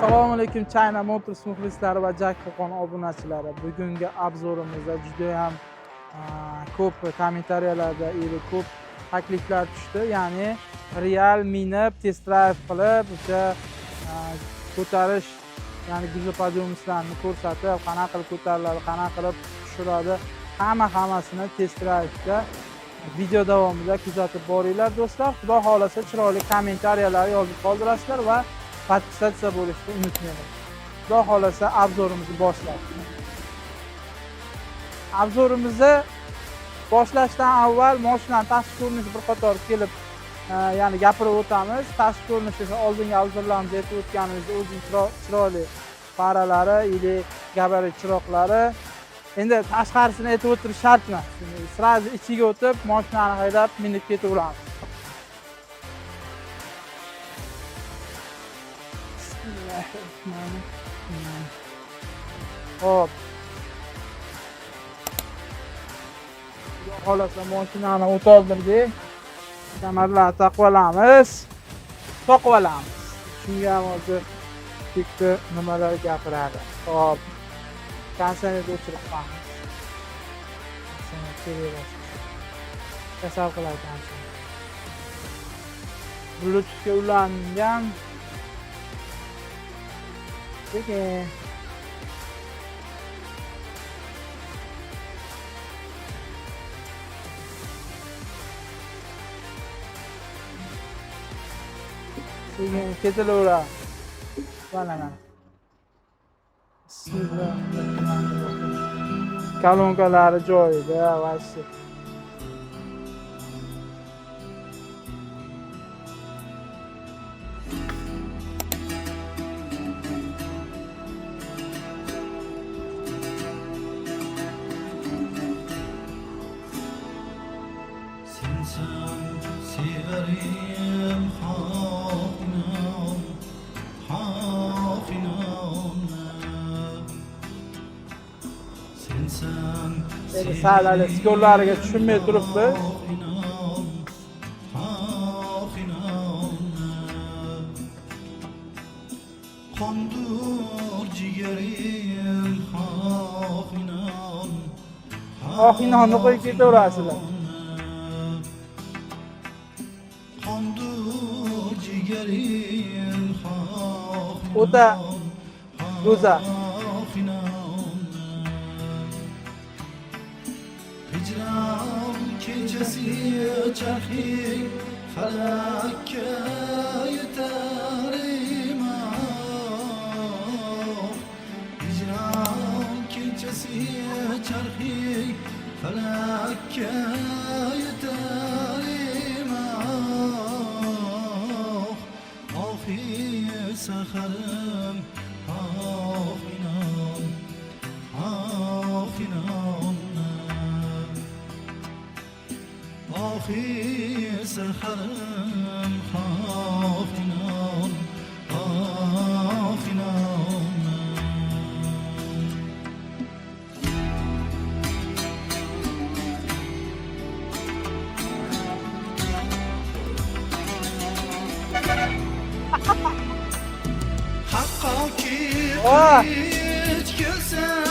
Assalomu alaykum China Motors muxlislari va Jak Qo'qon obunachilari. Bugungi obzorimizda juda ham ko'p kommentariyalarda ko'p takliflar tushdi. Ya'ni real minib, test drive qilib, o'sha ko'tarish, ya'ni guzopodiyumlarni ko'rsatib, qanaqa qilib ko'tariladi, qanaqa qilib tushiradi, hammasini test drive'da video davomida kuzatib boringlar do'stlar. Xudo xolasa chiroyli kommentariyalar yozib qoldirasizlar va podpisatsiya bo'lishni unutmanglar. Xudo xolasa obzorimizni boshlaymiz. Obzorimizni boshlashdan avval mashinaning tashqi ko'rinishi bir qator kelib, ya'ni gapirib o'tamiz. Tashqi ko'rinishi oldingi obzorlarimizda aytib o'tganimizdek, o'zining chiroyli faralari, gabarit chiroqlari. Endi tashqarisini aytib o'tirish shart emas. Sirazi ichiga o'tib, mashinani haydab minib ketaveramiz. Hop. Xolasa mashinani o'toldirdik. Kamarlarni taqib olamiz. Shunga ham hozir bitta nimalar gapiradi. Hop. Konserni o'chirib qo'yamiz. Kasal qiladi. Bluetoothga ulangan. Lekin ketilaveradi. Mana. Bismillahirrohmanirrohim. Kolonkalari joyida, vasi. Sal skorlariga tushunmay turibmiz. Oxinonni qo'yib ketaverasizlar. O'ta go'zal. Kecesi çarxi falakka yetarim Hicran kecesi çarxi falakka yetarim Ahir saharim آخر سحرم خافنان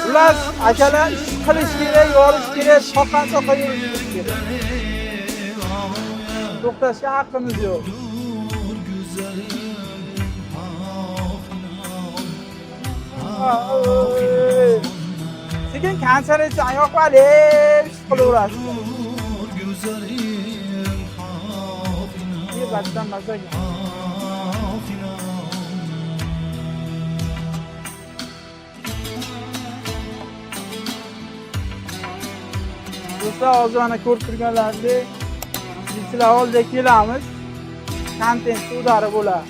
Ular akalar ish qilish kerak, yorish kerak, soqqa yurish kerak. To'xtashga haqqimiz yo'q. Sekin konsertchi oyoq olib qilaverasiz. Batdan masaga. Do'stlar, hozir mana ko'rib turganlaringizdek sizlar oldiga kelamiz. Kontent udari bo'ladi.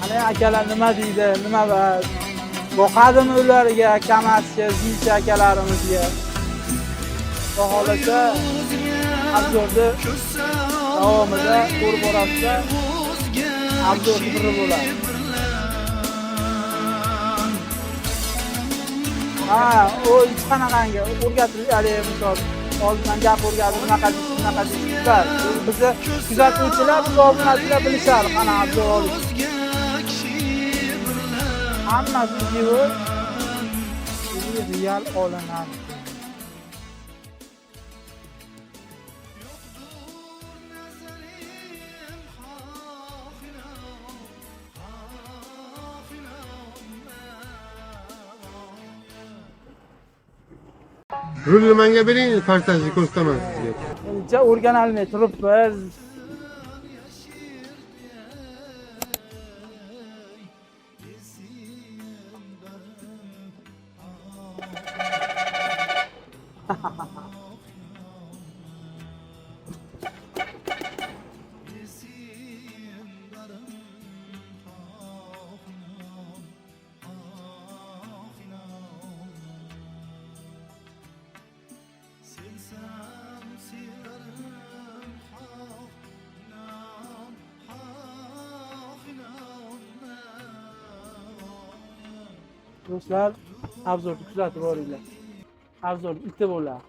Ana akalar nima deydi, nima boqadimi ularga, Kamasga, Zincha akalarimizga. Xudo xolasa obzorda davomida ko'rib borasizlar. Obzor biri bo'ladi. O hech qanaqangi o'rgatilgan misol oldindan gap o'rgatib bunaqa deyishlar. Bizni kuzatuvchilar, biz obunachilar bilishadi qana obzor olish. Hammasi живой real olinadi. Rulni menga bering, farsajni ko'rsataman sizga. Uncha o'rganolmay turibmiz. Do'stlar, obzorni kuzatib boringlar. Obzor bitta bo'ladi.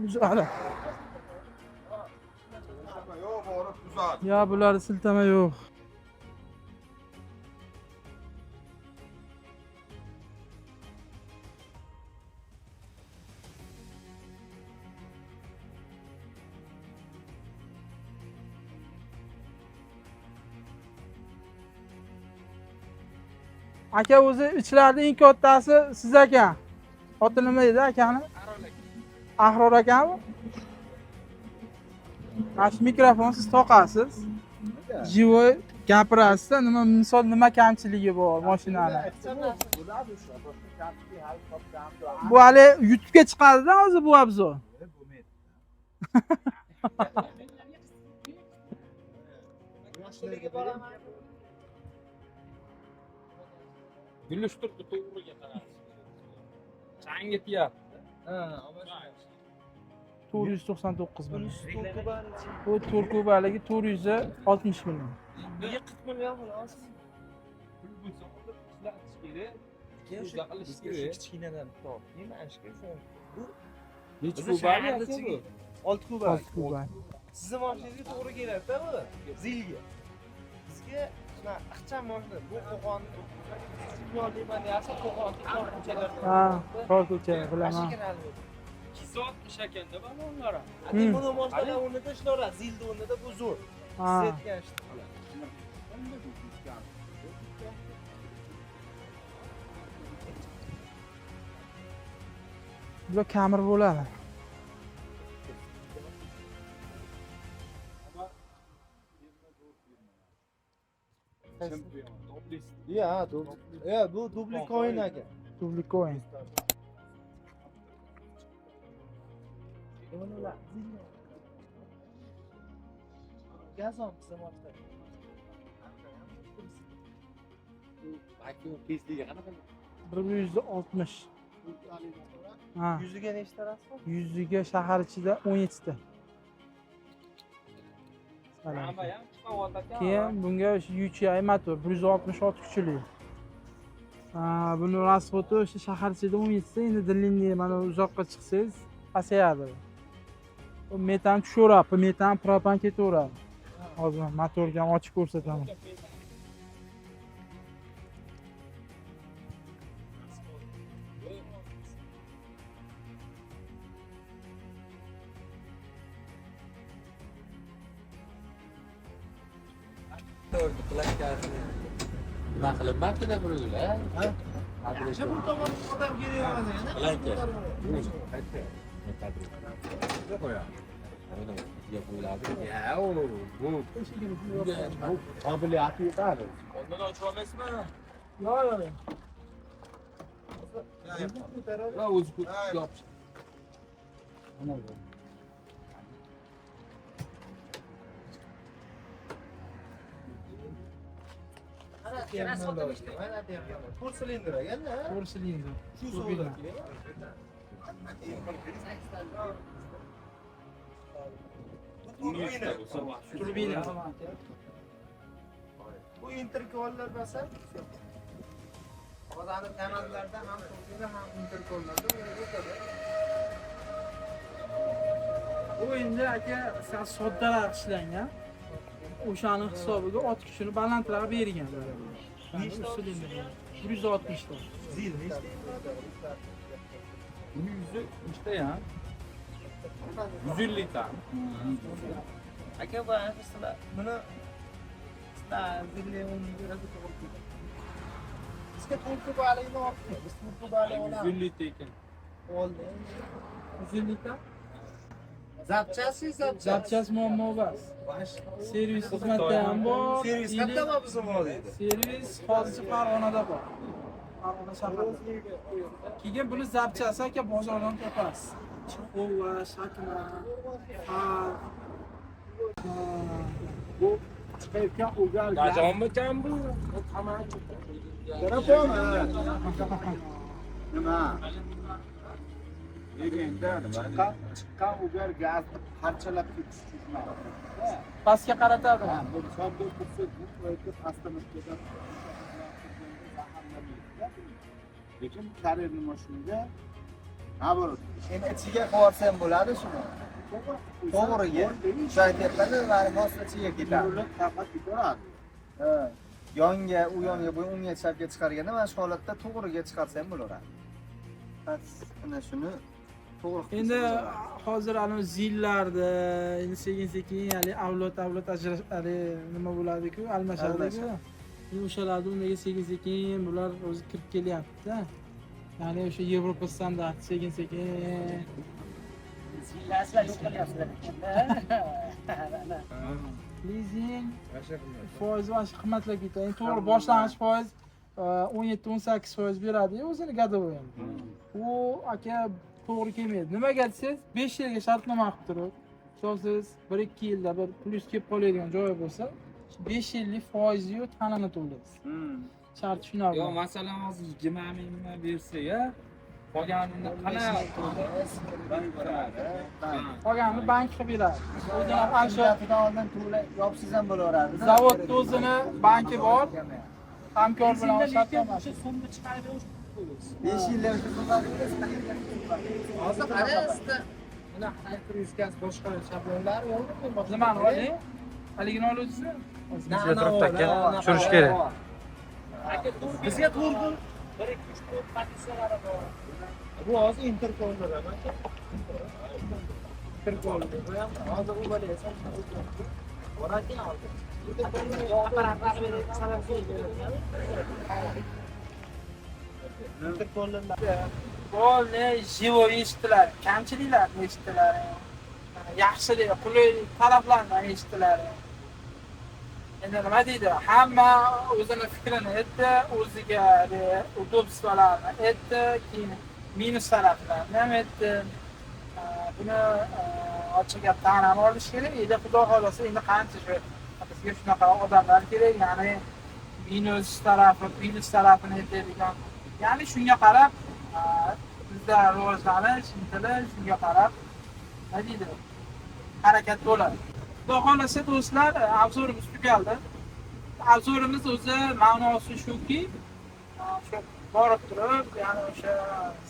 Uzadi. Ya bularda siltama yo'q. Aka o'zi ichlarida eng kattasi siz ekan. Oti nima edi akani? Ahror akami? Mana mikrofon siz taqasiz. Живой gapirasiz, nima misol nima kamchiligi bor mashinani. Bu hali YouTube'ga chiqadi-da o'zi bu obzor. Gülüş turdu to'g'ri qarab. Changi tiyapti. 499 million. Bu turkubaligi 460 million. Nega 40 million xolos? Pul bo'lsa olib ishlatish kerak. Keyin qilish kerak. Kichkinadan top. Nima ishga shu? Nech kubali bu? 6 kubal. 6 kubal. Sizni mashinangizga to'g'ri keladi-da bu. Zilga. Bizga shuna ixcham mashina. Bu Qo'qon yo'llayman deyapsa, Qo'qon ko'chalar. Ha, to'g'ri ko'cha bilaman. 260 ekanda balonlar. Ati buni mashina o'rnida ishlaradi. Zilni o'rnida bu zo'r. Ha. Siz aytgan ishni qiladi. Bu kamir bo'ladi. Ya, bu dubli coin aka. Dubli coin. Gazon qilsa mashina. Vakuum tezligi qanaqa? 160. Ha. Yuziga nechta rasm? Yuziga shahar ichida 17 ta. Ramba ham chiqib ekan. Keyin bunga UCI motor 166 kuchli. Buni rasxoti o'sha shahar ichida 17 ta, endi длинный mana uzoqqa chiqsangiz pasayadi. Bu metan tushaveradi, metan propan ketaveradi. Hozir motorga ham ochib ko'rsataman. To'rni plashkasi. Nima qilinmabdi-da bular? Ha? Shu bu tomonga odam kelyapti yana. Ya o bu. Kabiliyatı yeterli. Ondan açılmasın mı? Yo'q. Ya o'zi yop. To'rt silindr ekanda. 4 silindr. Shu suvda. Turbina. Bu interkollar bo'lsa, hozirgi kanallarda ham turbina ham interkollarda o'tadi. Bu endi aka sal soddaroq ishlangan. O'shaning hisobiga ot kuchini balandroq bergan. Nechta silindir? 160 ta. Zil nechta? Buni 100 nechta ya? 150 ta. Aka bu sizlar buni sizlar zilli o'rniga to'g'ri keladi. Sizga turku balig'ini olib, biz turku balig'i olamiz. 150 ta ekan. Oldi. 150 ta. Zapchasi. Zapchas muammo emas. Servis xizmati ham bor. Servis qayerda bor bizim oliydi? Servis hozircha Farg'onada bor. Farg'ona shahrida. Keyin buni zapchasi aka bozordan topasiz. Chixova, shakna, far. Bu chiqayotgan ugal. Gajonmikan bu? Nima? Deganda chiqqan ugar gazni parchalab ketish uchun. Pastga qaratadi. Bu savdo kursi bu paytda avtomobilda lekin karer nima shunga naborot. Endi ichiga qo'rsam bo'ladi shuni. To'g'riga. Shu aytyapmanda, mana mos ichiga ketadi. Ular faqat ketadi. Ha. Yonga, u yonga, bu unga chapga chiqarganda mana shu holatda to'g'riga chiqarsam bo'laveradi. Mana shuni to'g'ri. Endi hozir ana zillarda endi sekin hali avlod nima bo'ladi-ku, almashadi-ku. Endi o'shalarni unga sekin bular o'zi kirib kelyapti-da. Ya'ni o'sha Yevropa standarti sekin. Zillaslar yo'q qilyapsizlar. Lizing foiz va qimmatlab ketadi. Endi to'g'ri boshlang'ich foiz 17-18% beradi o'zini gadovoy. U aka to'g'ri kelmaydi. Nimaga desangiz, 5 yilga shartnoma qilib turib, siz 1-2 yilda bir plyus kelib qoladigan joyi bo'lsa, 5 yillik foizi-yu tanani to'laysiz. Shart shunaqa. Yo, masalan, hozir 20 mingdan bersa-ya, qolganini qanaqa Qolganini bank qilib beradi. O'zini ham ansho Shatidan oldin to'lay yopsiz ham bo'laveradi. zavodda o'zini banki bor. Hamkor bilan shartnoma. 5 yillar hozir qaraysiz. Mana hayfrizgaz boshqa shablonlar yo'qmi? Nimani oling? Haligini olasiz? tushirish kerak. Bizga to'g'ri 1 2 3 4 pozitsiyalari bor. Bu hozir interkollar emas. Interkollar. Hozir u bo'la esa. Oradan oldi. Apparatlar beradi, sabab interkollar. Bolni живой eshitilar, kamchiliklar eshitilar. Yaxshilik, qulay taraflardan eshitilar. Endi nima deydi? Hamma o'zini fikrini aytdi, o'ziga udobstvolarni aytdi, keyin minus taraflarni ham aytdi. Buni ochiq gap tan ham olish kerak. Endi xudo xolasa endi qancha shu bizga shunaqa odamlar kerak, ya'ni minus tarafi, plus tarafini aytadigan. Ya'ni shunga qarab bizda rivojlanish, intilish, shunga qarab nima deydi? Harakat bo'ladi. Xudo xolasa do'stlar, obzorimiz tugaldi. Obzorimiz o'zi ma'nosi shuki, shu borib turib, ya'ni o'sha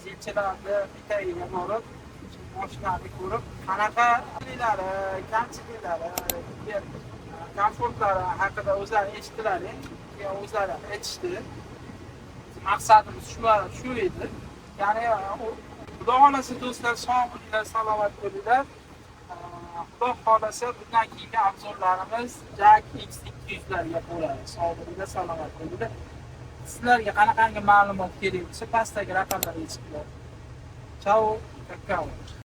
zilchilarni bitagiga borib, mashinani ko'rib, qanaqa qilinlari, kamchiliklari, komfortlari haqida o'zlari eshitdilar, o'zlari aytishdi. Maqsadimiz shu edi. Ya'ni xudo xolasa do'stlar, sog' bo'linglar, salomat bo'linglar. Xudo xolasa bundan keyingi obzorlarimiz Jak X200larga bo'ladi. Sog' bo'linglar, salomat bo'linglar. Sizlarga qanaqangi ma'lumot kerak bo'lsa, pastdagi raqamlarga chiqinglar. Chao, kakao.